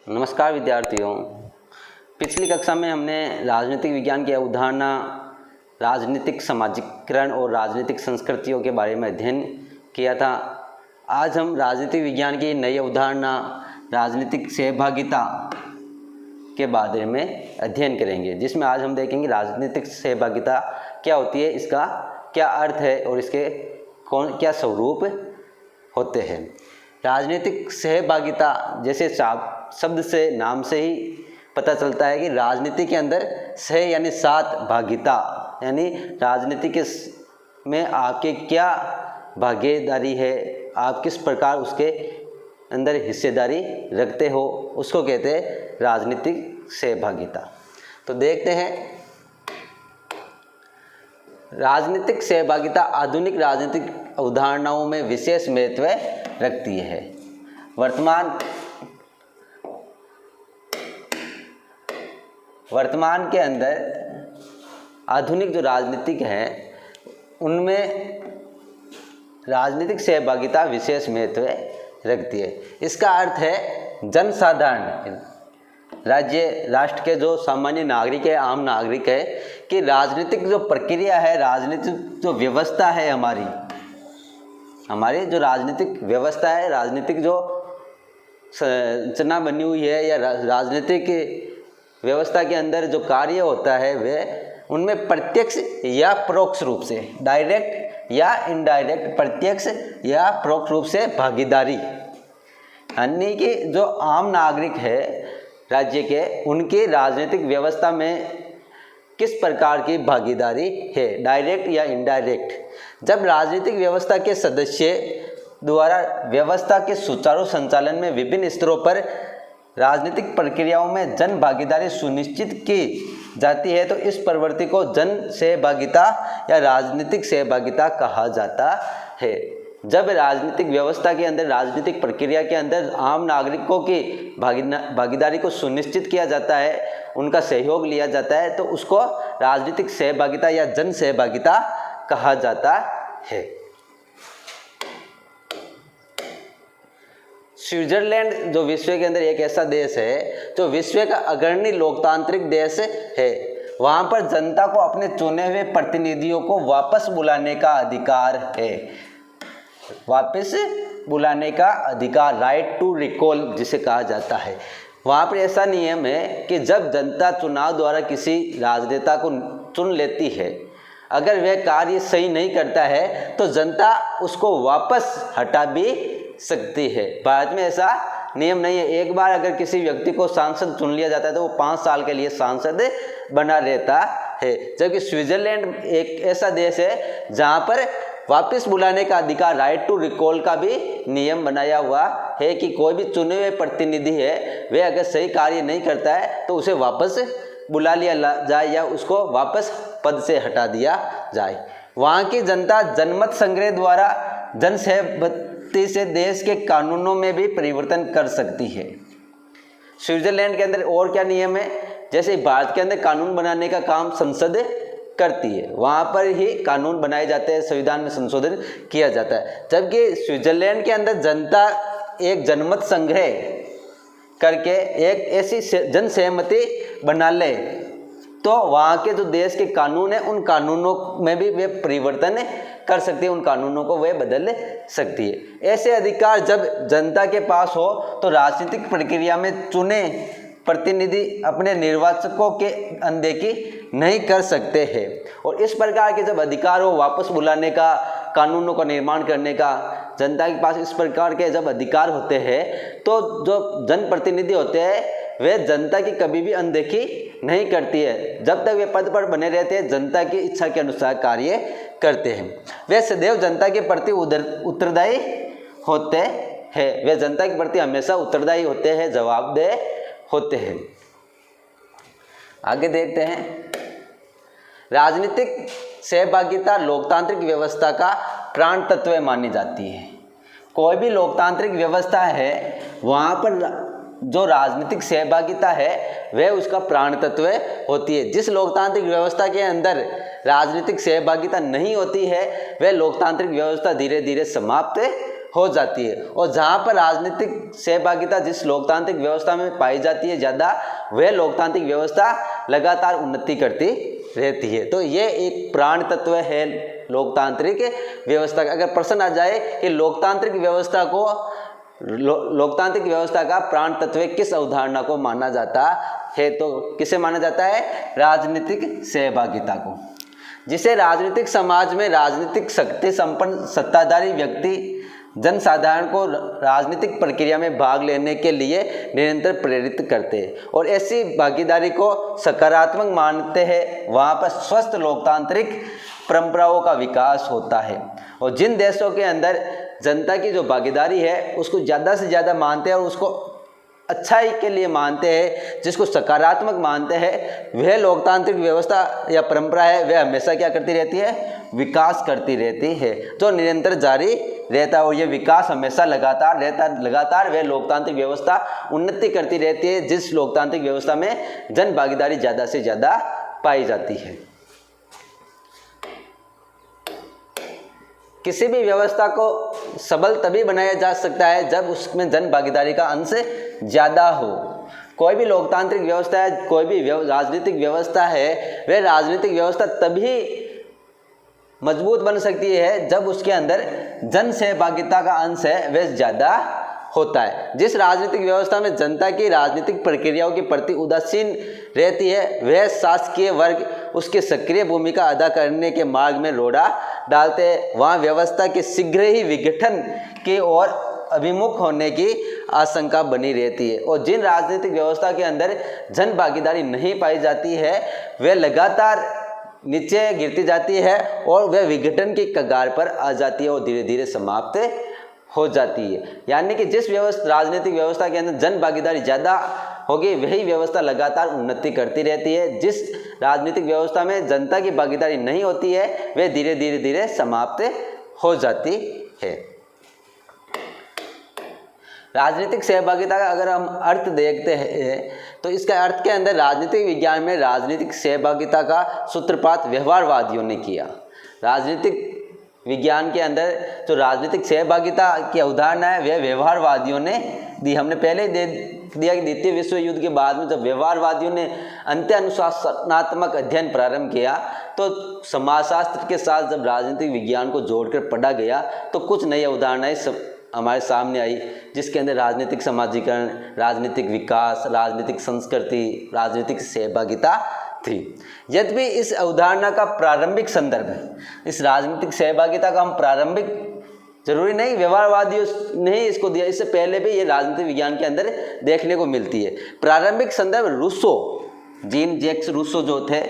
नमस्कार विद्यार्थियों। पिछली कक्षा में हमने राजनीतिक विज्ञान की अवधारणा, राजनीतिक सामाजिकरण और राजनीतिक संस्कृतियों के बारे में अध्ययन किया था। आज हम राजनीतिक विज्ञान की नई अवधारणा राजनीतिक सहभागिता के बारे में अध्ययन करेंगे, जिसमें आज हम देखेंगे राजनीतिक सहभागिता क्या होती है, इसका क्या अर्थ है और इसके क्या स्वरूप होते हैं। राजनीतिक सहभागिता जैसे शब्द से, नाम से ही पता चलता है कि राजनीति के अंदर सह यानी साथ, भागिता यानी राजनीति के में आपके क्या भागीदारी है, आप किस प्रकार उसके अंदर हिस्सेदारी रखते हो, उसको कहते हैं राजनीतिक सहभागिता। तो देखते हैं, राजनीतिक सहभागिता आधुनिक राजनीतिक अवधारणाओं में विशेष महत्व रखती है। वर्तमान के अंदर आधुनिक जो राजनीतिक है, उनमें राजनीतिक सहभागिता विशेष महत्व रखती है। इसका अर्थ है जनसाधारण, राष्ट्र के जो सामान्य नागरिक है, आम नागरिक है, कि राजनीतिक जो प्रक्रिया है, राजनीतिक जो व्यवस्था है, हमारी जो राजनीतिक व्यवस्था है, राजनीतिक जो संरचना बनी हुई है या राजनीतिक व्यवस्था के अंदर जो कार्य होता है, वह उनमें प्रत्यक्ष या परोक्ष रूप से, डायरेक्ट या इनडायरेक्ट, प्रत्यक्ष या परोक्ष रूप से भागीदारी, यानी कि जो आम नागरिक है राज्य के, उनकी राजनीतिक व्यवस्था में किस प्रकार की भागीदारी है, डायरेक्ट या इनडायरेक्ट। जब राजनीतिक व्यवस्था के सदस्य द्वारा व्यवस्था के सुचारू संचालन में विभिन्न स्तरों पर राजनीतिक प्रक्रियाओं में जन भागीदारी सुनिश्चित की जाती है, तो इस प्रवृत्ति को जन सहभागिता या राजनीतिक सहभागिता कहा जाता है। जब राजनीतिक व्यवस्था के अंदर, राजनीतिक प्रक्रिया के अंदर आम नागरिकों की भागीदारी को सुनिश्चित किया जाता है, उनका सहयोग लिया जाता है, तो उसको राजनीतिक सहभागिता या जन सहभागिता कहा जाता है। स्विट्जरलैंड जो विश्व के अंदर एक ऐसा देश है जो विश्व का अग्रणी लोकतांत्रिक देश है, वहाँ पर जनता को अपने चुने हुए प्रतिनिधियों को वापस बुलाने का अधिकार है। वापस बुलाने का अधिकार, राइट टू रिकॉल जिसे कहा जाता है। वहाँ पर ऐसा नियम है कि जब जनता चुनाव द्वारा किसी राजनेता को चुन लेती है, अगर वह कार्य सही नहीं करता है तो जनता उसको वापस हटा भी सकती है। भारत में ऐसा नियम नहीं है। एक बार अगर किसी व्यक्ति को सांसद चुन लिया जाता है तो वो 5 साल के लिए सांसद बना रहता है, जबकि स्विट्जरलैंड एक ऐसा देश है जहाँ पर वापस बुलाने का अधिकार, राइट टू रिकॉल का भी नियम बनाया हुआ है कि कोई भी चुने हुए प्रतिनिधि है, वह अगर सही कार्य नहीं करता है तो उसे वापस बुला लिया जाए या उसको वापस पद से हटा दिया जाए। वहाँ की जनता जनमत संग्रह द्वारा जन सहमति से देश के कानूनों में भी परिवर्तन कर सकती है। स्विट्जरलैंड के अंदर और क्या नियम है, जैसे भारत के अंदर कानून बनाने का काम संसद करती है, वहाँ पर ही कानून बनाए जाते हैं, संविधान में संशोधन किया जाता है। जबकि स्विट्जरलैंड के अंदर जनता एक जनमत संग्रह करके एक ऐसी जन सहमति बना ले, तो वहाँ के जो देश के कानून है, उन कानूनों में भी वे परिवर्तन कर सकती है, उन कानूनों को वे बदल सकती है। ऐसे अधिकार जब जनता के पास हो तो राजनीतिक प्रक्रिया में चुने प्रतिनिधि अपने निर्वाचकों के अनदेखी नहीं कर सकते हैं। और इस प्रकार के जब अधिकार हो, वापस बुलाने का, कानूनों का निर्माण करने का, जनता के पास इस प्रकार के जब अधिकार होते हैं, तो जो जनप्रतिनिधि होते हैं वे जनता की कभी भी अनदेखी नहीं करती है। जब तक वे पद पर बने रहते हैं, जनता की इच्छा के अनुसार कार्य करते हैं। वे सदैव जनता के प्रति उत्तरदायी होते हैं। वे जनता के प्रति हमेशा उत्तरदायी होते हैं, जवाबदेह होते हैं। आगे देखते हैं, राजनीतिक सहभागिता लोकतांत्रिक व्यवस्था का प्राण तत्व मानी जाती है। कोई भी लोकतांत्रिक व्यवस्था है, वहाँ पर जो राजनीतिक सहभागिता है वह उसका प्राण तत्व होती है। जिस लोकतांत्रिक व्यवस्था के अंदर राजनीतिक सहभागिता नहीं होती है, वह लोकतांत्रिक व्यवस्था धीरे धीरे समाप्त हो जाती है। और जहाँ पर राजनीतिक सहभागिता जिस लोकतांत्रिक व्यवस्था में पाई जाती है ज़्यादा, वह लोकतांत्रिक व्यवस्था लगातार उन्नति करती रहती है। तो ये एक प्राण तत्व है लोकतांत्रिक व्यवस्था का। अगर प्रश्न आ जाए कि लोकतांत्रिक व्यवस्था का प्राण तत्व किस अवधारणा को माना जाता है, तो किसे माना जाता है? राजनीतिक सहभागिता को, जिसे राजनीतिक समाज में राजनीतिक शक्ति संपन्न सत्ताधारी व्यक्ति जनसाधारण को राजनीतिक प्रक्रिया में भाग लेने के लिए निरंतर प्रेरित करते हैं और ऐसी भागीदारी को सकारात्मक मानते हैं। वहाँ पर स्वस्थ लोकतांत्रिक परंपराओं का विकास होता है। और जिन देशों के अंदर जनता की जो भागीदारी है उसको ज़्यादा से ज़्यादा मानते हैं और उसको अच्छाई के लिए मानते हैं, जिसको सकारात्मक मानते हैं, वह लोकतांत्रिक व्यवस्था या परंपरा है, वह हमेशा क्या करती रहती है? विकास करती रहती है, जो निरंतर जारी रहता है। और ये विकास हमेशा लगातार वह लोकतांत्रिक व्यवस्था उन्नति करती रहती है जिस लोकतांत्रिक व्यवस्था में जन भागीदारी ज़्यादा से ज़्यादा पाई जाती है। किसी भी व्यवस्था को सबल तभी बनाया जा सकता है जब उसमें जन भागीदारी का अंश ज़्यादा हो। कोई भी लोकतांत्रिक व्यवस्था है, कोई भी राजनीतिक व्यवस्था है, वह राजनीतिक व्यवस्था तभी मजबूत बन सकती है जब उसके अंदर जन सहभागिता का अंश है वह ज़्यादा होता है। जिस राजनीतिक व्यवस्था में जनता की राजनीतिक प्रक्रियाओं के प्रति उदासीन रहती है, वह शासकीय वर्ग उसकी सक्रिय भूमिका अदा करने के मार्ग में रोड़ा डालते हैं। वहाँ व्यवस्था के शीघ्र ही विघटन की ओर अभिमुख होने की आशंका बनी रहती है। और जिन राजनीतिक व्यवस्था के अंदर जन भागीदारी नहीं पाई जाती है, वह लगातार नीचे गिरती जाती है और वह विघटन की कगार पर आ जाती है और धीरे धीरे समाप्त हो जाती है। यानी कि जिस राजनीतिक व्यवस्था के अंदर जन भागीदारी ज़्यादा होगी, वही व्यवस्था लगातार उन्नति करती रहती है। जिस राजनीतिक व्यवस्था में जनता की भागीदारी नहीं होती है, वह धीरे धीरे समाप्त हो जाती है। राजनीतिक सहभागिता का अगर हम अर्थ देखते हैं तो इसका अर्थ के अंदर राजनीतिक विज्ञान में राजनीतिक सहभागिता का सूत्रपात व्यवहारवादियों ने किया। राजनीतिक विज्ञान के अंदर जो राजनीतिक सहभागिता की अवधारणा है वह व्यवहारवादियों ने दी। हमने पहले ही दे दिया कि द्वितीय विश्व युद्ध के बाद में जब व्यवहारवादियों ने अंत्य अनुशासनात्मक अध्ययन प्रारंभ किया तो समाजशास्त्र के साथ जब राजनीतिक विज्ञान को जोड़कर पढ़ा गया तो कुछ नई अवधारणाएं हमारे सामने आई, जिसके अंदर राजनीतिक समाजीकरण, राजनीतिक विकास, राजनीतिक संस्कृति, राजनीतिक सहभागिता थी। यद्यपि इस अवधारणा का प्रारंभिक संदर्भ है, इस राजनीतिक सहभागिता का हम प्रारंभिक जरूरी नहीं व्यवहारवादियों ने ही इसको दिया, इससे पहले भी ये राजनीतिक विज्ञान के अंदर देखने को मिलती है। प्रारंभिक संदर्भ रूसो, जीन जैक्स रूसो जो थे,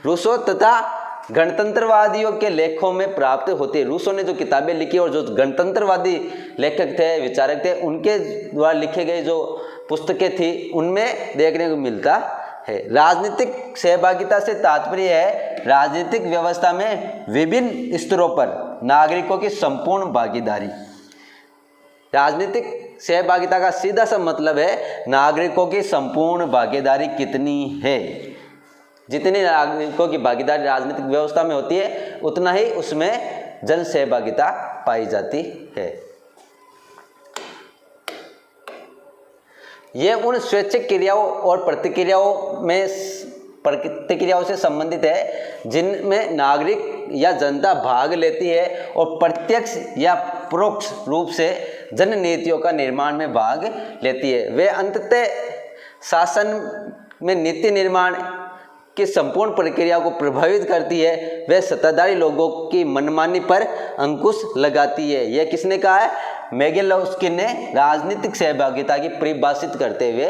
रूसो तथा गणतंत्रवादियों के लेखों में प्राप्त होती है। रूसो ने जो किताबें लिखी और जो गणतंत्रवादी लेखक थे, विचारक थे, उनके द्वारा लिखे गए जो पुस्तकें थी उनमें देखने को मिलता है। राजनीतिक सहभागिता से तात्पर्य है राजनीतिक व्यवस्था में विभिन्न स्तरों पर नागरिकों की संपूर्ण भागीदारी। राजनीतिक सहभागिता का सीधा सा मतलब है नागरिकों की संपूर्ण भागीदारी कितनी है। जितनी नागरिकों की भागीदारी राजनीतिक व्यवस्था में होती है उतना ही उसमें जन सहभागिता पाई जाती है। यह उन स्वैच्छिक क्रियाओं और प्रतिक्रियाओं से संबंधित है जिनमें नागरिक या जनता भाग लेती है और प्रत्यक्ष या परोक्ष रूप से जन नीतियों का निर्माण में भाग लेती है। वे अंततः शासन में नीति निर्माण की संपूर्ण प्रक्रिया को प्रभावित करती है। वह सत्ताधारी लोगों की मनमानी पर अंकुश लगाती है। यह किसने कहा है? मेगेलोव्स्की ने राजनीतिक सहभागिता की परिभाषित करते हुए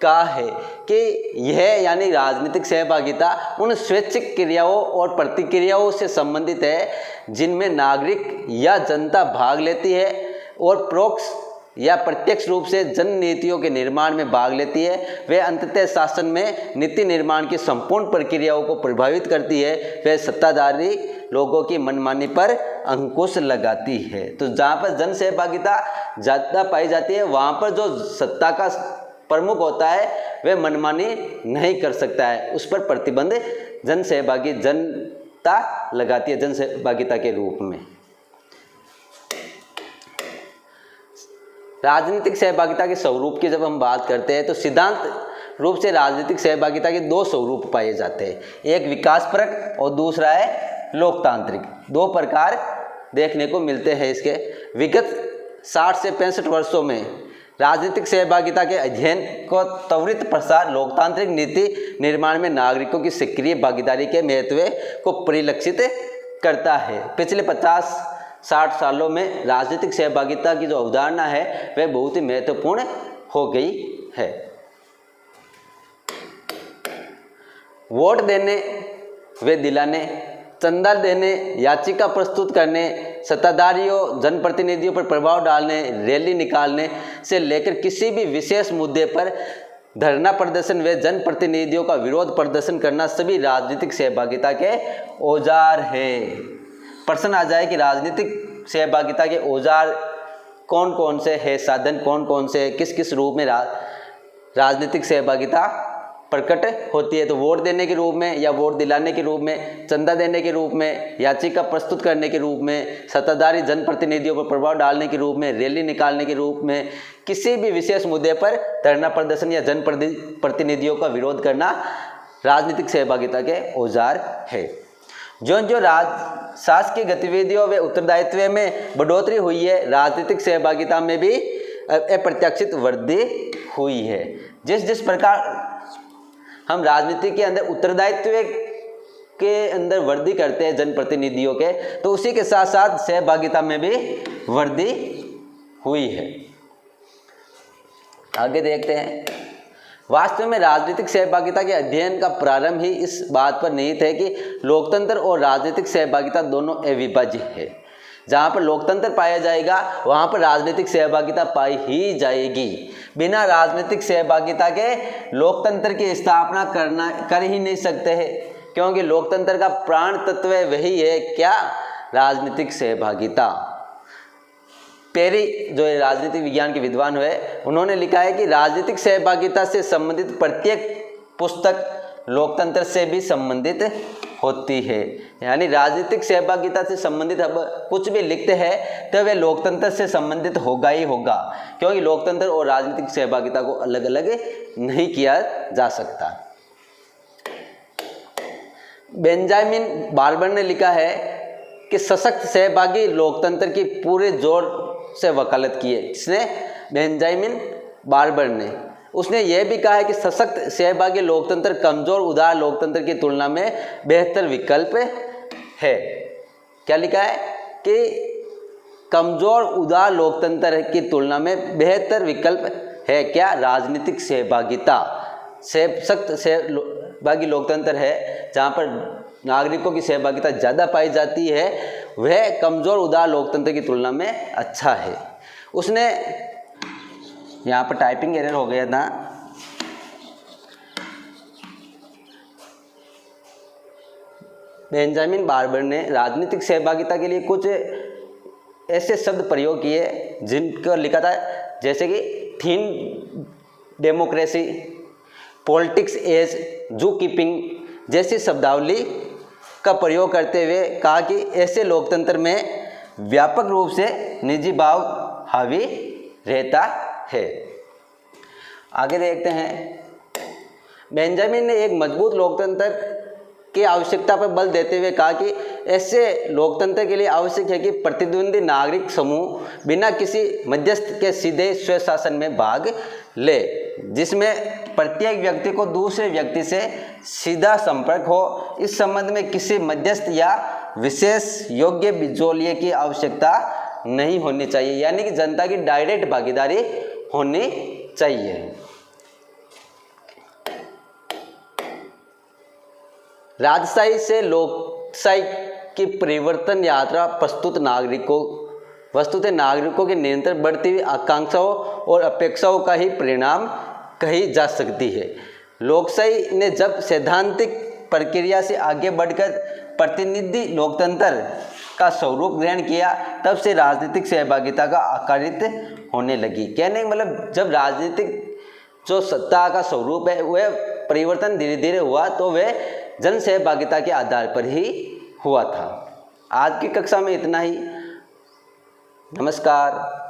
कहा है कि यह यानी राजनीतिक सहभागिता उन स्वैच्छिक क्रियाओं और प्रतिक्रियाओं से संबंधित है जिनमें नागरिक या जनता भाग लेती है और परोक्ष या प्रत्यक्ष रूप से जन नीतियों के निर्माण में भाग लेती है। वह अंततः शासन में नीति निर्माण की संपूर्ण प्रक्रियाओं को प्रभावित करती है। वह सत्ताधारी लोगों की मनमानी पर अंकुश लगाती है। तो जहाँ पर जन सहभागिता ज़्यादा पाई जाती है वहाँ पर जो सत्ता का प्रमुख होता है वह मनमानी नहीं कर सकता है, उस पर प्रतिबंध जनता लगाती है जन सहभागिता के रूप में। राजनीतिक सहभागिता के स्वरूप की जब हम बात करते हैं तो सिद्धांत रूप से राजनीतिक सहभागिता के दो स्वरूप पाए जाते हैं, एक विकासपरक और दूसरा है लोकतांत्रिक। दो प्रकार देखने को मिलते हैं इसके। विगत 60 से 65 वर्षों में राजनीतिक सहभागिता के अध्ययन को त्वरित प्रसार लोकतांत्रिक नीति निर्माण में नागरिकों की सक्रिय भागीदारी के महत्व को परिलक्षित करता है। पिछले 50-60 सालों में राजनीतिक सहभागिता की जो अवधारणा है वह बहुत ही महत्वपूर्ण हो गई है। वोट देने व दिलाने, चंदा देने, याचिका प्रस्तुत करने, सत्ताधारियों जनप्रतिनिधियों पर प्रभाव डालने, रैली निकालने से लेकर किसी भी विशेष मुद्दे पर धरना प्रदर्शन व जनप्रतिनिधियों का विरोध प्रदर्शन करना सभी राजनीतिक सहभागिता के औजार है। प्रश्न आ जाए कि राजनीतिक सहभागिता के औजार कौन कौन से हैं, साधन कौन कौन से, किस किस रूप में राजनीतिक सहभागिता प्रकट होती है, तो वोट देने के रूप में या वोट दिलाने के रूप में, चंदा देने के रूप में, याचिका प्रस्तुत करने के रूप में, सत्ताधारी जनप्रतिनिधियों पर प्रभाव डालने के रूप में, रैली निकालने के रूप में, किसी भी विशेष मुद्दे पर धरना प्रदर्शन या जनप्रतिनिधियों का विरोध करना राजनीतिक सहभागिता के औजार है। जो शासकीय गतिविधियों व उत्तरदायित्व में बढ़ोतरी हुई है, राजनीतिक सहभागिता में भी अप्रत्याशित वृद्धि हुई है। जिस प्रकार हम राजनीति के अंदर उत्तरदायित्व के अंदर वृद्धि करते हैं जनप्रतिनिधियों के, तो उसी के साथ साथ सहभागिता में भी वृद्धि हुई है। आगे देखते हैं। वास्तव में राजनीतिक सहभागिता के अध्ययन का प्रारंभ ही इस बात पर निहित है कि लोकतंत्र और राजनीतिक सहभागिता दोनों अविभाज्य है। जहाँ पर लोकतंत्र पाया जाएगा वहाँ पर राजनीतिक सहभागिता पाई ही जाएगी। बिना राजनीतिक सहभागिता के लोकतंत्र की स्थापना कर ही नहीं सकते हैं, क्योंकि लोकतंत्र का प्राण तत्व वही है क्या, राजनीतिक सहभागिता। पेरी जो राजनीतिक विज्ञान के विद्वान हुए, उन्होंने लिखा है कि राजनीतिक सहभागिता से संबंधित प्रत्येक पुस्तक लोकतंत्र से भी संबंधित होती है। यानी राजनीतिक सहभागिता से संबंधित अब कुछ भी लिखते हैं तो वह लोकतंत्र से संबंधित होगा ही होगा, क्योंकि लोकतंत्र और राजनीतिक सहभागिता को अलग अलग नहीं किया जा सकता। बेंजामिन बार्बर ने लिखा है कि सशक्त सहभागी लोकतंत्र की पूरे जोर से वकालत की है। इसने बेंजामिन बार्बर ने, उसने यह भी कहा है कि सशक्त सहभागी लोकतंत्र कमजोर उदार लोकतंत्र की तुलना में बेहतर विकल्प है। क्या लिखा है कि कमजोर उदार लोकतंत्र की तुलना में बेहतर विकल्प है क्या, राजनीतिक सहभागिता। सशक्त सहभागी लोकतंत्र है जहाँ पर नागरिकों की सहभागिता ज़्यादा पाई जाती है, वह कमजोर उदार लोकतंत्र की तुलना में अच्छा है। उसने यहाँ पर टाइपिंग एरर हो गया था, बेंजामिन बार्बर ने राजनीतिक सहभागिता के लिए कुछ ऐसे शब्द प्रयोग किए जिनको लिखा था, जैसे कि थीन डेमोक्रेसी, पॉलिटिक्स एज जू कीपिंग जैसी शब्दावली का प्रयोग करते हुए कहा कि ऐसे लोकतंत्र में व्यापक रूप से निजी भाव हावी रहता है। आगे देखते हैं। बेंजामिन ने एक मजबूत लोकतंत्र की आवश्यकता पर बल देते हुए कहा कि ऐसे लोकतंत्र के लिए आवश्यक है कि प्रतिद्वंदी नागरिक समूह बिना किसी मध्यस्थ के सीधे स्वशासन में भाग ले, जिसमें प्रत्येक व्यक्ति को दूसरे व्यक्ति से सीधा संपर्क हो। इस संबंध में किसी मध्यस्थ या विशेष योग्य बिचौलिए की आवश्यकता नहीं होनी चाहिए, यानी कि जनता की डायरेक्ट भागीदारी होनी चाहिए। राजशाही से लोकशाही की परिवर्तन यात्रा प्रस्तुत नागरिकों के निरंतर बढ़ती हुई आकांक्षाओं और अपेक्षाओं का ही परिणाम कही जा सकती है। लोकशाही ने जब सैद्धांतिक प्रक्रिया से आगे बढ़कर प्रतिनिधि लोकतंत्र का स्वरूप ग्रहण किया, तब से राजनीतिक सहभागिता का आकारित होने लगी। कहने का मतलब जब राजनीतिक जो सत्ता का स्वरूप है वह परिवर्तन धीरे धीरे हुआ तो वह जन सहभागिता के आधार पर ही हुआ था। आज की कक्षा में इतना ही। नमस्कार।